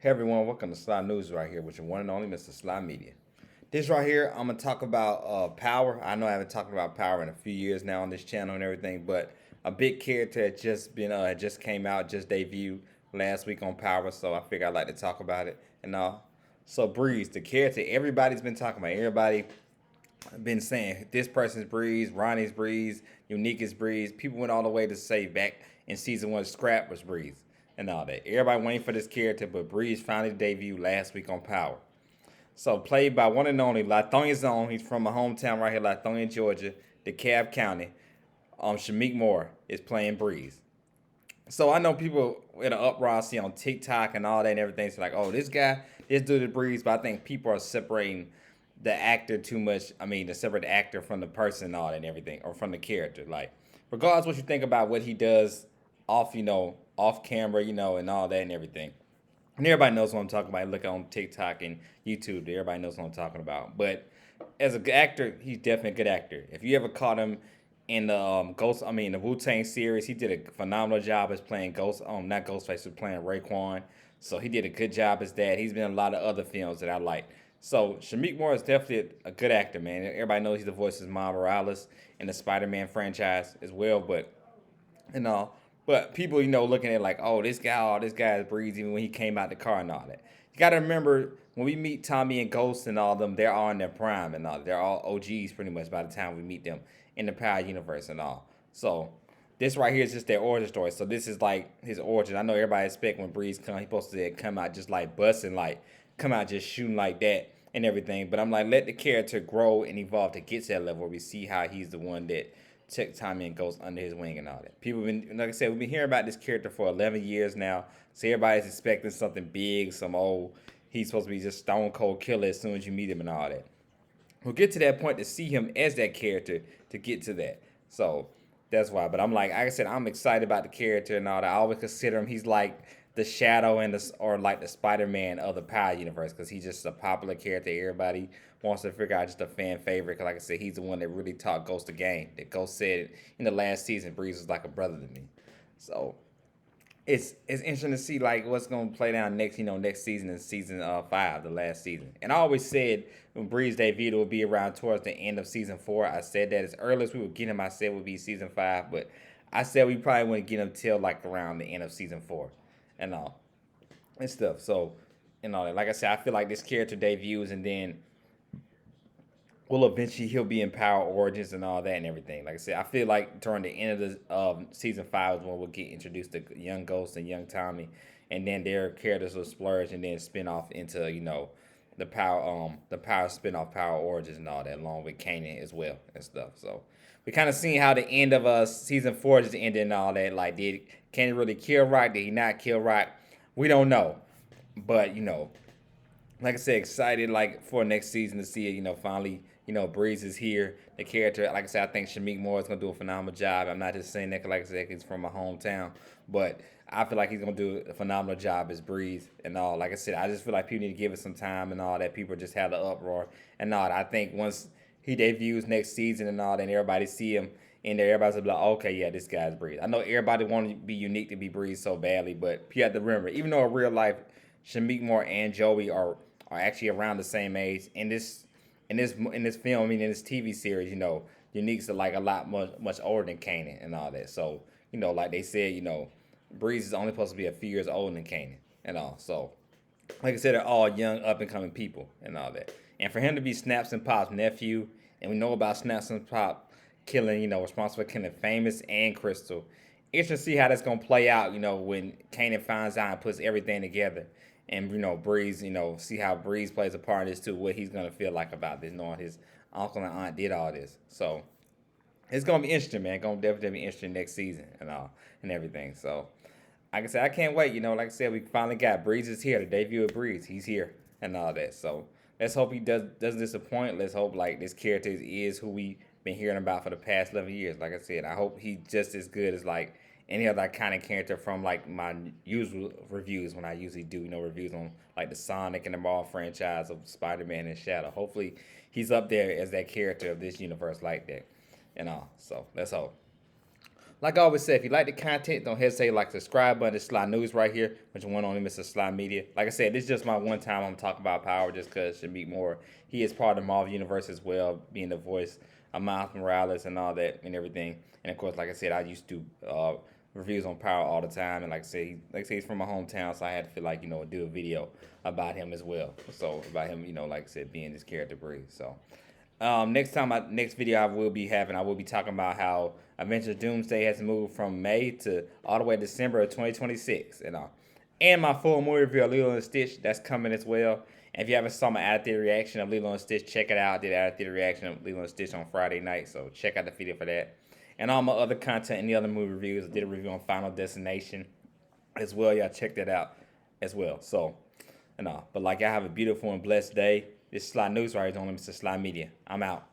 Hey everyone, welcome to Sly News right here with your one and only Mr. Sly Media. This right here, I'm gonna talk about Power. I know I haven't talked about Power in a few years now on this channel and everything, but a big character had just came out, just debuted last week on Power, so I figured I'd like to talk about it and all. So Breeze, the character everybody's been talking about, everybody been saying this person's Breeze, Ronnie's Breeze, Unique is Breeze. People went all the way to say back in season one, Scrap was Breeze and all that. Everybody waiting for this character, but Breeze finally debuted last week on Power. So played by one and only Lithonia's own. He's from my hometown right here, Lithonia, Georgia, DeKalb County. Shamik Moore is playing Breeze. So I know people in an uproar see on TikTok and all that and everything. So like, oh, this dude is Breeze, but I think people are separating the actor too much. I mean, to separate the actor from the person and all that and everything, or from the character. Like, regardless what you think about what he does off, off camera, and all that and everything. And everybody knows what I'm talking about. Look on TikTok and YouTube. Everybody knows what I'm talking about. But as an actor, he's definitely a good actor. If you ever caught him in the the Wu Tang series, he did a phenomenal job as playing not Ghostface, but playing Raekwon. So he did a good job as that. He's been in a lot of other films that I like. So Shamik Moore is definitely a good actor, man. Everybody knows he's the voice of Miles Morales in the Spider-Man franchise as well. But people, looking at like, this guy is Breeze even when he came out the car and all that. You got to remember when we meet Tommy and Ghost and all of them, they're all in their prime and all. They're all OGs pretty much by the time we meet them in the Power universe and all. So this right here is just their origin story. So this is like his origin. I know everybody expect when Breeze come, he's supposed to come out just like busting, like come out just shooting like that and everything. But I'm like, let the character grow and evolve to get to that level where we see how he's the one that took Tommy and Ghost under his wing and all that. People been, like I said, we've been hearing about this character for 11 years now. So everybody's expecting something big, he's supposed to be just stone cold killer as soon as you meet him and all that. We'll get to that point to see him as that character to get to that. So that's why. But I'm like I said, I'm excited about the character and all that. I always consider him. He's like the Shadow or like the Spider-Man of the Power universe because he's just a popular character. Everybody wants to figure out, just a fan favorite. Because like I said, he's the one that really taught Ghost the game. That Ghost said in the last season, Breeze was like a brother to me. So it's interesting to see like what's gonna play down next, next season in season 5, the last season. And I always said when Breeze debuted it would be around towards the end of season 4. I said that as early as we would get him, I said would be season 5, but I said we probably wouldn't get him till like around the end of season 4 and all and stuff. So like I said, I feel like this character debuts and then well, eventually he'll be in Power Origins and all that and everything. Like I said, I feel like during the end of season 5 is when we'll get introduced to young Ghost and young Tommy, and then their characters will splurge and then spin off into the Power spin-off Power Origins and all that, along with Kanan as well and stuff. So we kind of seen how the end of season 4 just ended and all that. Like, did Kanan really kill Rock? Did he not kill Rock? We don't know, but like I said, excited like for next season to see it. Finally, Breeze is here. The character, like I said, I think Shamik Moore is gonna do a phenomenal job. I'm not just saying that 'cause, like I said, he's from my hometown, but I feel like he's gonna do a phenomenal job as Breeze and all. Like I said, I just feel like people need to give it some time and all that. People just have the uproar and all. I think once he debuts next season and all, then everybody see him in there. Everybody's gonna be like, okay, yeah, this guy's Breeze. I know everybody want to be unique to be Breeze so badly, but you have to remember, even though in real life, Shamik Moore and Joey are actually around the same age in this film, I mean in this TV series, Unique's like a lot much older than Kanan and all that. So, like they said, Breeze is only supposed to be a few years older than Kanan and all. So, like I said, they're all young up and coming people and all that. And for him to be Snaps and Pop's nephew, and we know about Snaps and Pop killing, responsible for killing Famous and Crystal. Interesting to see how that's gonna play out, when Kanan finds out and puts everything together. And Breeze, see how Breeze plays a part in this too, what he's gonna feel like about this, knowing his uncle and aunt did all this. So it's gonna be interesting, man. Gonna definitely be interesting next season and all and everything. So like I said, I can't wait. Like I said, we finally got Breeze is here. The debut of Breeze, he's here and all that. So let's hope he doesn't disappoint. Let's hope like this character is who we been hearing about for the past 11 years. Like I said, I hope he's just as good as like any other iconic character from like my usual reviews when I usually do reviews on like the Sonic and the Marvel franchise of Spider-Man and Shadow. Hopefully he's up there as that character of this universe like that and all. So let's hope. Like I always say, if you like the content, don't hesitate to like subscribe button to Sly News right here, which one on Mr. Sly Media. Like I said, this is just my one time I'm talking about Power just because it should be more. He is part of the Marvel Universe as well, being the voice of Miles Morales and all that and everything. And of course, like I said, I used to reviews on Power all the time. And like I say, he's from my hometown, so I had to feel like, do a video about him as well. So about him, like I said, being this character breed. So next video I will be talking about how Avengers Doomsday has moved from May to all the way to December of 2026 and all. And my full movie review of Lilo and Stitch, that's coming as well. And if you haven't saw my out theater reaction of Lilo and Stitch, check it out. I did an out theater reaction of Lilo and Stitch on Friday night, so check out the video for that. And all my other content and the other movie reviews. I did a review on Final Destination as well. Y'all check that out as well. So, but like, y'all have a beautiful and blessed day. This is Sly News right here on Mr. Sly Media. I'm out.